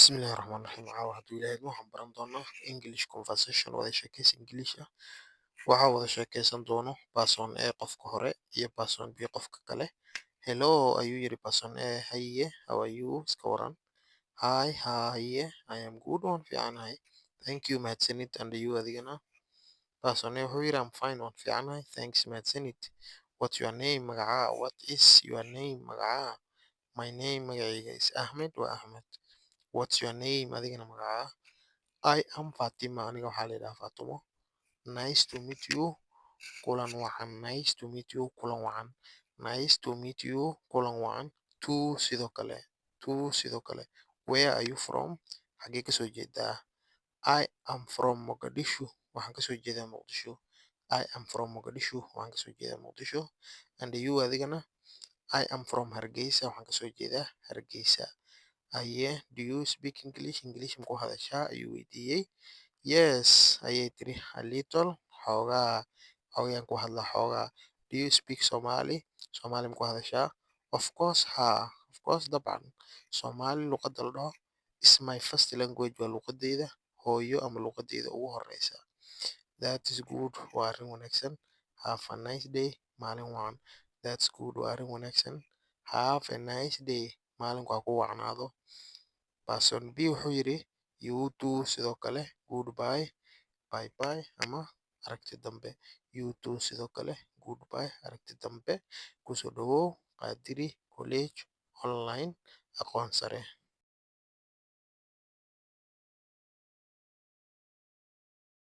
Bismillahi Raxmaani Raxiim. Caawa hadduu Ilaahay idmo waxaan baran doonaa English conversation wada sheekaysi English ah. Waxaa wada sheekaysan doono person A qofka hore iyo person B qofka kale. Hello ayuu yiri person A. Haye, how are you? Iska waran. Hi, haye, I am good, waan fiicanahay. Thank you, mahadsanid. And you adigana. Person A wuxuu yiri I'm fine, waan fiicanahay. Thanks, mahadsanid. What's your name? Magacaa. What is your name? Magacaa. My name magacayga is Ahmed, waa Ahmed. What's your name? Adigana magacaa. I am Fatima, aniga waxaa la yidhaha Faatumo. Nice to meet you. Kulan wacan. Nice to meet you. Kulan wacan. Nice to meet you. Kulan wacan. Two sidoo kale. Two sidoo kale. Where are you from? Xagee kasoo jeedaa? I am from Mogadishu. Waxaan kasoo jeedaa Muqdisho. I am from Mogadishu. Waxaan kasoo jeedaa Muqdisho. And you adigana? I am from Hargeysa. Waxaan kasoo jeedaa Hargeysa. Aye, do you speak English? English ma ku hadashaa? Ayuu weydiiyey. Yes, ayay tiri. A little. Xoogaa. Xoogayaan ku hadlaa xoogaa. Do you speak Somali? Somali ma ku hadashaa? Of course, haa. Of course, dabcan. Somali luqadda la dhaho is my first language, waa luqadeyda hooyo ama luqadeyda ugu horeysa. That is good, waa arrin wanaagsan. Have a nice day, maalin wacan. That's good, waa arrin wanaagsan. Have a nice day, maalinku ha ku wacnaado. Person B wuxuu yiri you too sidoo kale. Goodbye, bye bye ama aragti dambe. You too sidoo kale. Goodbye, aragti dambe. Kusoo dhawow Qadiri College Online aqoon sare.